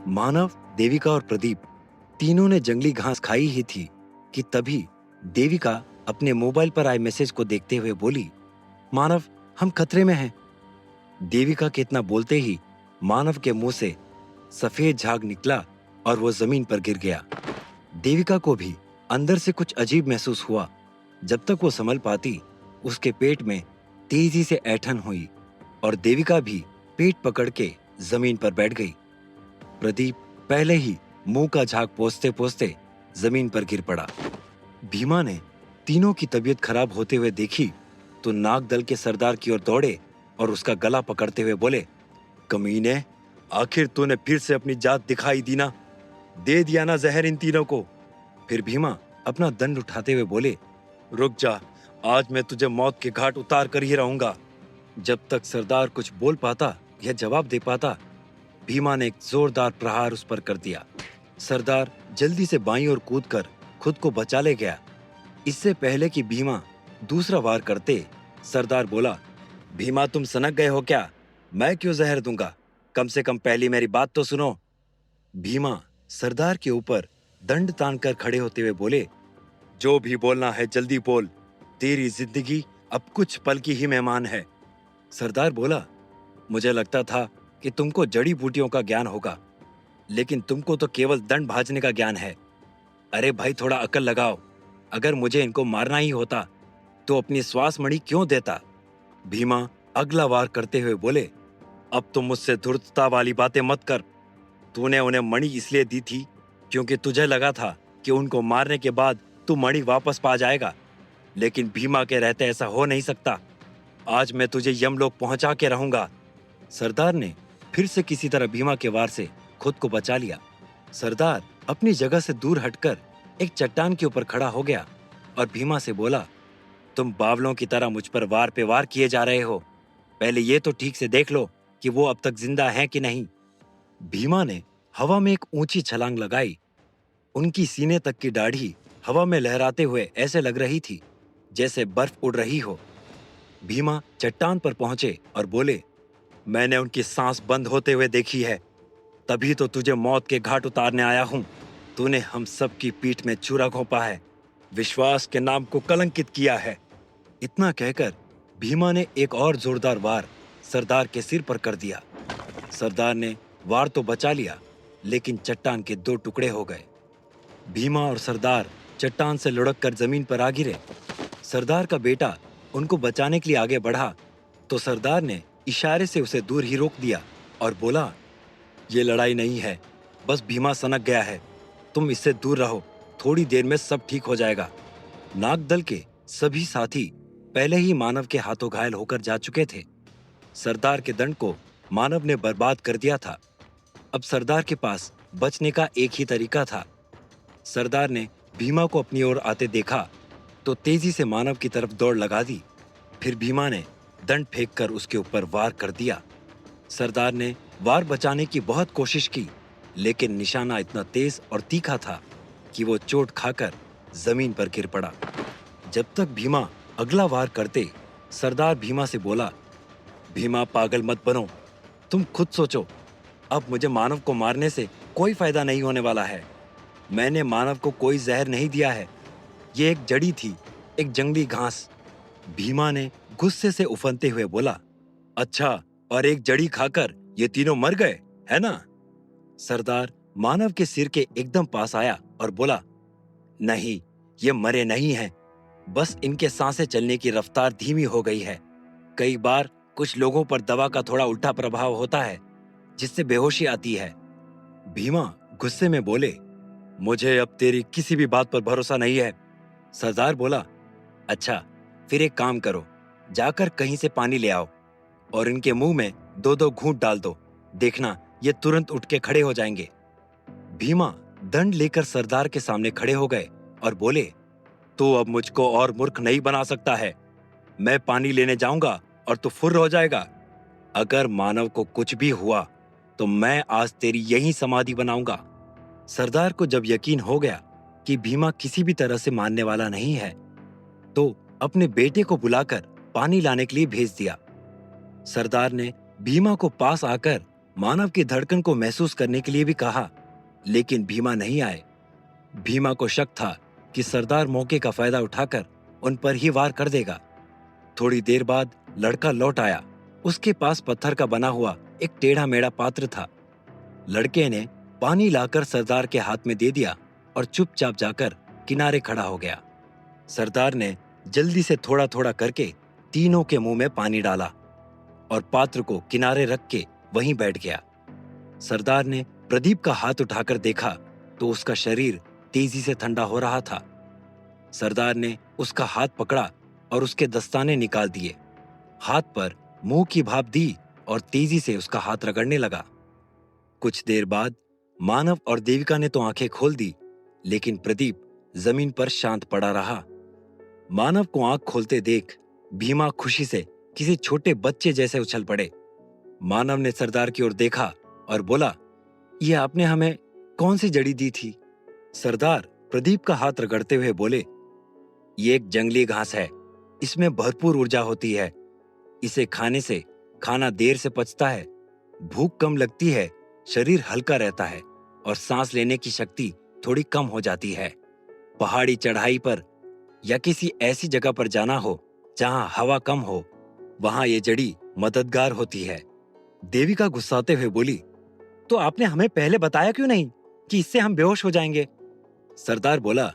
मानव, देविका और प्रदीप तीनों ने जंगली घास खाई ही थी कि तभी देविका अपने मोबाइल पर आए मैसेज को देखते हुए बोली, मानव, हम खतरे में हैं। देविका के इतना बोलते ही मानव के मुंह से सफेद झाग निकला और वो जमीन पर गिर गया। देविका को भी अंदर से कुछ अजीब महसूस हुआ। जब तक वो संभल पाती, उसके पेट में तेजी से ऐंठन हुई और देविका भी पेट पकड़ के जमीन पर बैठ गई। प्रदीप पहले ही मुंह का झाग पोंछते पोंछते जमीन पर गिर पड़ा। भीमा ने तीनों की तबीयत खराब होते हुए देखी तो नाग दल के सरदार की ओर दौड़े और उसका गला पकड़ते हुए बोले, कमीने, आखिर तूने फिर से अपनी जात दिखाई दी ना? दे दिया ना जहर इन तीनों को? फिर भीमा अपना दंड उठाते हुए बोले, रुक जा, आज मैं तुझे मौत के घाट उतार कर ही रहूंगा। जब तक सरदार कुछ बोल पाता या जवाब दे पाता, भीमा ने एक जोरदार प्रहार उस पर कर दिया। सरदार जल्दी से बाईं ओर कूदकर खुद को बचा ले गया। इससे पहले कि भीमा दूसरा वार करते, सरदार बोला, भीमा, तुम सनक गए हो क्या? मैं क्यों जहर दूंगा? कम से कम पहली मेरी बात तो सुनो। भीमा सरदार के ऊपर दंड तानकर खड़े होते हुए बोले, जो भी बोलना है जल्दी बोल। तेरी जिंदगी अब कुछ पल की ही मेहमान है। सरदार बोला, मुझे लगता था कि तुमको जड़ी बूटियों का ज्ञान होगा, लेकिन तुमको तो केवल दंड भाजने का ज्ञान है। अरे भाई, थोड़ा अकल लगाओ। अगर मुझे इनको मारना ही होता तो अपनी श्वास मणि क्यों देता? भीमा अगला वार करते हुए बोले, अब तुम मुझसे धूर्तता वाली बातें मत कर। तूने उन्हें मणि इसलिए दी थी क्योंकि तुझे लगा था कि उनको मारने के बाद तू मणि वापस पा जाएगा, लेकिन भीमा के रहते ऐसा हो नहीं सकता। आज मैं तुझे यमलोक पहुंचा के रहूंगा। सरदार ने फिर से किसी तरह भीमा के वार से खुद को बचा लिया। सरदार अपनी जगह से दूर हटकर एक चट्टान के ऊपर खड़ा हो गया और भीमा से बोला, तुम बावलों की तरह मुझ पर वार पे वार किए जा रहे हो। पहले ये तो ठीक से देख लो कि वो अब तक जिंदा है कि नहीं। भीमा ने हवा में एक ऊंची छलांग लगाई। उनकी सीने तक की दाढ़ी हवा में लहराते हुए ऐसे लग रही थी जैसे बर्फ उड़ रही हो। भीमा चट्टान पर पहुंचे और बोले, मैंने उनकी सांस बंद होते हुए देखी है, तभी तो तुझे मौत के घाट उतारने आया हूं। तूने हम सब की पीठ में छुरा घोंपा है, विश्वास के नाम को कलंकित किया है। इतना कहकर भीमा ने एक और जोरदार वार सरदार के सिर पर कर दिया। सरदार ने वार तो बचा लिया, लेकिन चट्टान के दो टुकड़े हो गए। भीमा और सरदार चट्टान से लुढ़क कर जमीन पर आ गिरे। सरदार का बेटा उनको बचाने के लिए आगे बढ़ा तो सरदार ने इशारे से उसे दूर ही रोक दिया और बोला, ये लड़ाई नहीं है, बस भीमा सनक गया है। तुम इससे दूर रहो, थोड़ी देर में सब ठीक हो जाएगा। नागदल के सभी साथी पहले ही मानव के हाथों घायल होकर जा चुके थे। सरदार के दंड को मानव ने बर्बाद कर दिया था। अब सरदार के पास बचने का एक ही तरीका था। सरदार ने भीमा को अपनी ओर आते देखा तो तेजी से मानव की तरफ दौड़ लगा दी। फिर भीमा ने दंड फेंककर उसके ऊपर वार कर दिया। सरदार ने वार बचाने की बहुत कोशिश की, लेकिन निशाना इतना तेज और तीखा था कि वो चोट खाकर जमीन पर गिर पड़ा। जब तक भीमा अगला वार करते, सरदार भीमा से बोला, भीमा, पागल मत बनो। तुम खुद सोचो, अब मुझे मानव को मारने से कोई फायदा नहीं होने वाला है। मैंने मानव को कोई जहर नहीं दिया है। ये एक जड़ी थी, एक जंगली घास। भीमा ने गुस्से से उफनते हुए बोला, अच्छा, और एक जड़ी खाकर ये तीनों मर गए, है ना? सरदार मानव के सिर के एकदम पास आया और बोला, नहीं, ये मरे नहीं हैं। बस इनके सांसें चलने की रफ्तार धीमी हो गई है। कई बार कुछ लोगों पर दवा का थोड़ा उल्टा प्रभाव होता है, जिससे बेहोशी आती है। भीमा गुस्से में बोले, मुझे अब तेरी किसी भी बात पर भरोसा नहीं है। सरदार बोला, अच्छा, फिर एक काम करो, जाकर कहीं से पानी ले आओ और इनके मुंह में दो दो घूंट डाल दो। देखना, ये तुरंत उठ के खड़े हो जाएंगे। भीमा दंड लेकर सरदार के सामने खड़े हो गए और बोले, तू अब मुझको और मूर्ख नहीं बना सकता है। मैं पानी लेने जाऊंगा और तू फुर्र हो जाएगा। अगर मानव को कुछ भी हुआ तो मैं आज तेरी यही समाधि बनाऊंगा। सरदार को जब यकीन हो गया कि भीमा किसी भी तरह से मानने वाला नहीं है, तो अपने बेटे को बुलाकर पानी लाने के लिए भेज दिया। सरदार ने भीमा को पास आकर मानव की धड़कन को महसूस करने के लिए भी कहा, लेकिन भीमा नहीं आए। भीमा को शक था कि सरदार मौके का फायदा उठाकर उन पर ही वार कर देगा। थोड़ी देर बाद लड़का लौट आया। उसके पास पत्थर का बना हुआ एक टेढ़ा मेढ़ा पात्र था। लड़के ने पानी लाकर सरदार के हाथ में दे दिया और चुपचाप जाकर किनारे खड़ा हो गया। सरदार ने जल्दी से थोड़ा थोड़ा करके तीनों के मुंह में पानी डाला और पात्र को किनारे रख के वहीं बैठ गया। सरदार ने प्रदीप का हाथ उठाकर देखा तो उसका शरीर तेजी से ठंडा हो रहा था। सरदार ने उसका हाथ पकड़ा और उसके दस्ताने निकाल दिए, हाथ पर मुंह की भाप दी और तेजी से उसका हाथ रगड़ने लगा। कुछ देर बाद मानव और देविका ने तो आंखें खोल दी, लेकिन प्रदीप जमीन पर शांत पड़ा रहा। मानव को आंख खोलते देख भीमा खुशी से किसी छोटे बच्चे जैसे उछल पड़े। मानव ने सरदार की ओर देखा और बोला, ये आपने हमें कौन सी जड़ी दी थी? सरदार प्रदीप का हाथ रगड़ते हुए बोले, ये एक जंगली घास है, इसमें भरपूर ऊर्जा होती है। इसे खाने से खाना देर से पचता है, भूख कम लगती है, शरीर हल्का रहता है और सांस लेने की शक्ति थोड़ी कम हो जाती है। पहाड़ी चढ़ाई पर या किसी ऐसी जगह पर जाना हो जहां हवा कम हो, वहां ये जड़ी मददगार होती है। देविका गुस्साते हुए बोली, तो आपने हमें पहले बताया क्यों नहीं कि इससे हम बेहोश हो जाएंगे? सरदार बोला,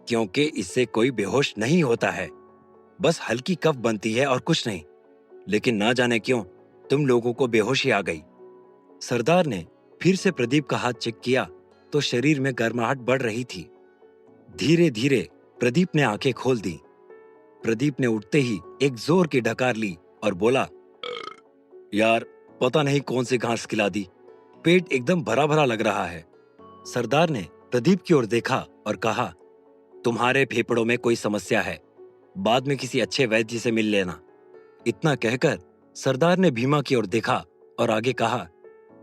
क्योंकि इससे कोई बेहोश नहीं होता है, बस हल्की कफ बनती है और कुछ नहीं। लेकिन ना जाने क्यों तुम लोगों को बेहोशी आ गई। सरदार ने फिर से प्रदीप का हाथ चेक किया तो शरीर में गर्माहट बढ़ रही थी। धीरे धीरे प्रदीप ने आंखें खोल दी। प्रदीप ने उठते ही एक जोर की ढकार ली और बोला, यार पता नहीं कौन सी घास खिला दी, पेट एकदम भरा भरा लग रहा है। सरदार ने प्रदीप की ओर देखा और कहा, तुम्हारे फेफड़ों में कोई समस्या है, बाद में किसी अच्छे वैद्य से मिल लेना। इतना कहकर सरदार ने भीमा की ओर देखा और आगे कहा,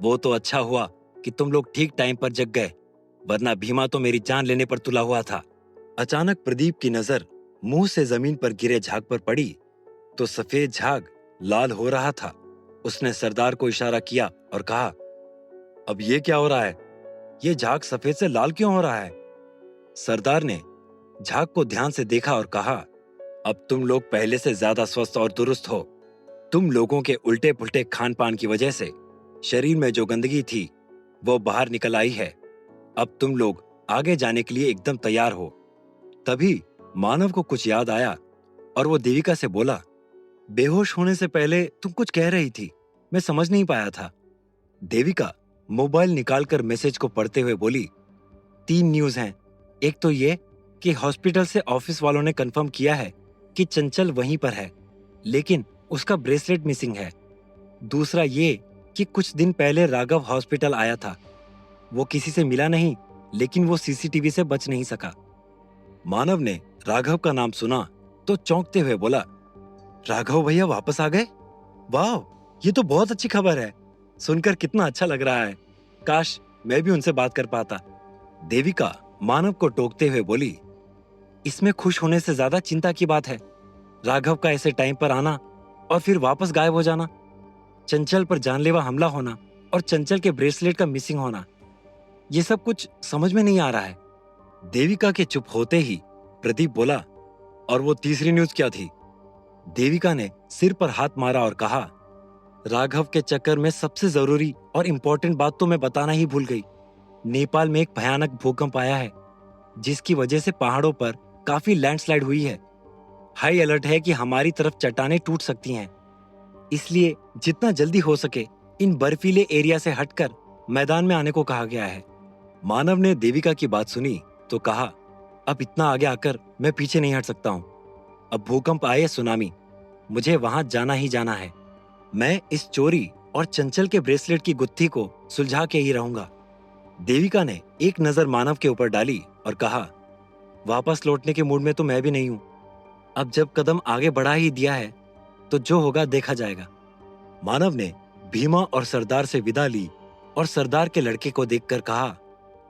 वो तो अच्छा हुआ कि तुम लोग ठीक टाइम पर जग गए, वरना भीमा तो मेरी जान लेने पर तुला हुआ था। अचानक प्रदीप की नजर मुंह से जमीन पर गिरे झाग पर पड़ी तो सफेद झाग लाल हो रहा था। उसने सरदार को इशारा किया और कहा, अब ये क्या हो रहा है? ये झाग सफेद से लाल क्यों हो रहा है? सरदार ने झाग को ध्यान से देखा और कहा, अब तुम लोग पहले से ज्यादा स्वस्थ और दुरुस्त हो। तुम लोगों के उल्टे पुल्टे खान पान की वजह से शरीर में जो गंदगी थी वो बाहर निकल आई है। अब तुम लोग आगे जाने के लिए एकदम तैयार हो। तभी मानव को कुछ याद आया और वो देविका से बोला, बेहोश होने से पहले तुम कुछ कह रही थी, मैं समझ नहीं पाया था। देविका मोबाइल निकालकर मैसेज को पढ़ते हुए बोली, 3 न्यूज हैं। एक तो ये कि हॉस्पिटल से ऑफिस वालों ने कंफर्म किया है कि चंचल वहीं पर है, लेकिन उसका ब्रेसलेट मिसिंग है। दूसरा ये कि कुछ दिन पहले राघव हॉस्पिटल आया था, वो किसी से मिला नहीं, लेकिन वो सीसीटीवी से बच नहीं सका। मानव ने राघव का नाम सुना तो चौंकते हुए बोला, राघव भैया वापस आ गए? वाह, ये तो बहुत अच्छी खबर है। सुनकर कितना अच्छा लग रहा है, काश मैं भी उनसे बात कर पाता। देविका मानव को टोकते हुए बोली, इसमें खुश होने से ज्यादा चिंता की बात है। राघव का ऐसे टाइम पर आना और फिर वापस गायब हो जाना, चंचल पर जानलेवा हमला होना और चंचल के ब्रेसलेट का मिसिंग होना, ये सब कुछ समझ में नहीं आ रहा है। देविका के चुप होते ही प्रदीप बोला, और वो तीसरी न्यूज क्या थी? देविका ने सिर पर हाथ मारा और कहा, राघव के चक्कर में सबसे जरूरी और इंपॉर्टेंट बात तो मैं बताना ही भूल गई। नेपाल में एक भयानक भूकंप आया है, जिसकी वजह से पहाड़ों पर काफी लैंडस्लाइड हुई है। हाई अलर्ट है कि हमारी तरफ चट्टानें टूट सकती हैं, इसलिए जितना जल्दी हो सके इन बर्फीले एरिया से हटकर मैदान में आने को कहा गया है। मानव ने देविका की बात सुनी तो कहा, अब इतना आगे आकर मैं पीछे नहीं हट सकता हूँ। अब भूकंप आए सुनामी, मुझे वहां जाना ही जाना है। मैं इस चोरी और चंचल के ब्रेसलेट की गुत्थी को सुलझा के ही रहूंगा। देविका ने एक नजर मानव के ऊपर डाली और कहा, वापस लौटने के मूड में तो मैं भी नहीं हूं। अब जब कदम आगे बढ़ा ही दिया है तो जो होगा देखा जाएगा। मानव ने भीमा और सरदार से विदा ली और सरदार के लड़के को देखकर कहा,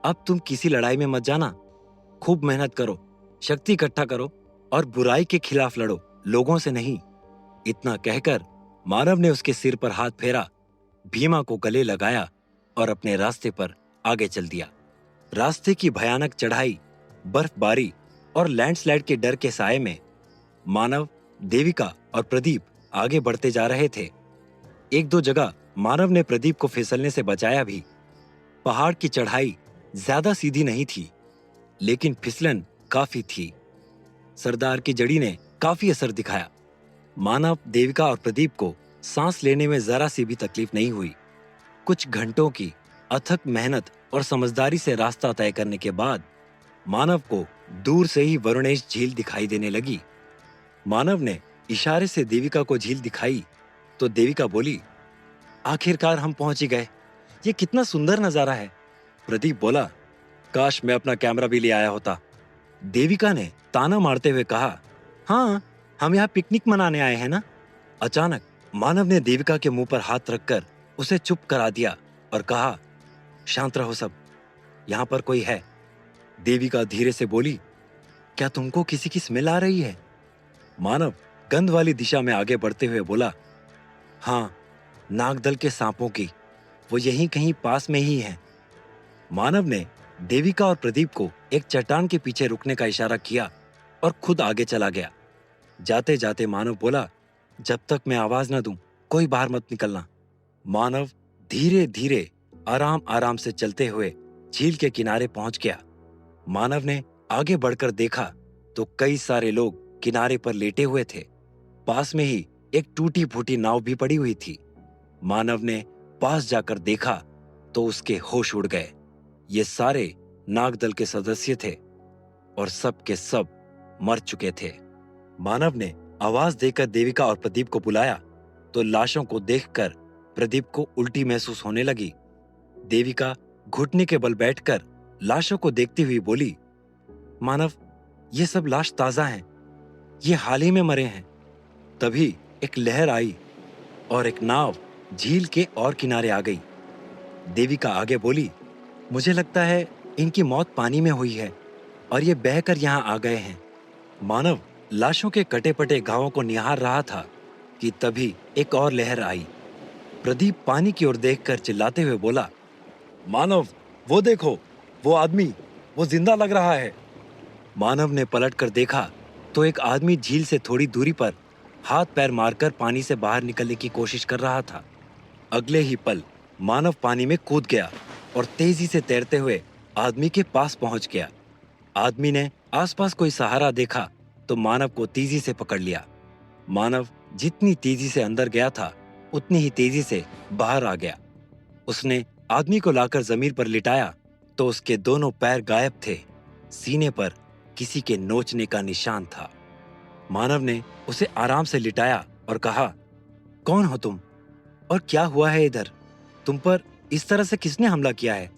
अब तुम किसी लड़ाई में मत जाना, खूब मेहनत करो, शक्ति इकट्ठा करो और बुराई के खिलाफ लड़ो, लोगों से नहीं। इतना कहकर मानव ने उसके सिर पर हाथ फेरा। भीमा को गले लगाया और अपने रास्ते पर आगे चल दिया। रास्ते की भयानक चढ़ाई, बर्फबारी और लैंडस्लाइड के डर के साए में मानव, देविका और प्रदीप आगे बढ़ते जा रहे थे। एक दो जगह मानव ने प्रदीप को फिसलने से बचाया भी। पहाड़ की चढ़ाई ज्यादा सीधी नहीं थी, लेकिन फिसलन काफी थी। सरदार की जड़ी ने काफी असर दिखाया। मानव, देविका और प्रदीप को सांस लेने में जरा सी भी तकलीफ नहीं हुई। कुछ घंटों की अथक मेहनत और समझदारी से रास्ता तय करने के बाद मानव को दूर से ही वरुणेश झील दिखाई देने लगी। मानव ने इशारे से देविका को झील दिखाई तो देविका बोली, आखिरकार हम पहुंच ही गए। ये कितना सुंदर नजारा है। प्रदीप बोला, काश मैं अपना कैमरा भी ले आया होता। देविका ने ताना मारते हुए कहा, हाँ, हम यहाँ पिकनिक मनाने आए हैं ना। अचानक मानव ने देविका के मुंह पर हाथ रखकर उसे चुप करा दिया और कहा, शांत रहो सब, यहाँ पर कोई है। देविका धीरे से बोली, क्या तुमको किसी की स्मेल आ रही है? मानव गंध वाली दिशा में आगे बढ़ते हुए बोला, हाँ, नागदल के सांपों की। वो यहीं कहीं पास में ही है। मानव ने देविका और प्रदीप को एक चट्टान के पीछे रुकने का इशारा किया और खुद आगे चला गया। जाते जाते मानव बोला, जब तक मैं आवाज न दूं, कोई बाहर मत निकलना। मानव धीरे धीरे आराम आराम से चलते हुए झील के किनारे पहुंच गया। मानव ने आगे बढ़कर देखा तो कई सारे लोग किनारे पर लेटे हुए थे। पास में ही एक टूटी फूटी नाव भी पड़ी हुई थी। मानव ने पास जाकर देखा तो उसके होश उड़ गए। ये सारे नागदल के सदस्य थे और सब के सब मर चुके थे। मानव ने आवाज देकर देविका और प्रदीप को बुलाया तो लाशों को देखकर प्रदीप को उल्टी महसूस होने लगी। देविका घुटने के बल बैठकर लाशों को देखती हुई बोली, मानव, ये सब लाश ताजा हैं। ये हाल ही में मरे हैं। तभी एक लहर आई और एक नाव झील के और किनारे आ गई। देविका आगे बोली, मुझे लगता है इनकी मौत पानी में हुई है और ये बहकर यहाँ आ गए हैं। मानव लाशों के कटे पटे घावों को निहार रहा था कि तभी एक और लहर आई। प्रदीप पानी की ओर देखकर चिल्लाते हुए बोला, मानव, वो देखो, वो आदमी, वो जिंदा लग रहा है। मानव ने पलटकर देखा तो एक आदमी झील से थोड़ी दूरी पर हाथ पैर मारकर पानी से बाहर निकलने की कोशिश कर रहा था। अगले ही पल मानव पानी में कूद गया और तेजी से तैरते हुए आदमी के पास पहुंच गया। आदमी ने आसपास कोई सहारा देखा तो मानव को तेजी से पकड़ लिया। मानव जितनी तेजी से अंदर गया था उतनी ही तेजी से बाहर आ गया। उसने आदमी को लाकर जमीन पर लिटाया तो उसके दोनों पैर गायब थे। सीने पर किसी के नोचने का निशान था। मानव ने उसे आराम से लिटाया और कहा, कौन हो तुम और क्या हुआ है इधर? तुम पर इस तरह से किसने हमला किया है?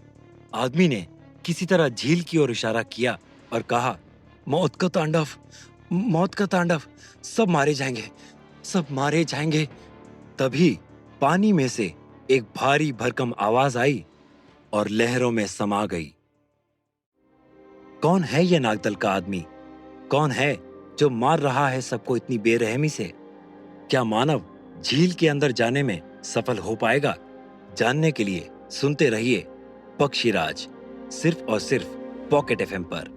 आदमी ने किसी तरह झील की ओर इशारा किया और कहा, मौत का तांडव, मौत का तांडव, सब मारे जाएंगे, सब मारे जाएंगे। तभी पानी में से एक भारी भरकम आवाज आई और लहरों में समा गई। कौन है यह नागदल का आदमी? कौन है जो मार रहा है सबको इतनी बेरहमी से? क्या मानव झील के अंदर जाने में सफल हो पाएगा? जानने के लिए सुनते रहिए पक्षीराज, सिर्फ और सिर्फ पॉकेट एफएम पर।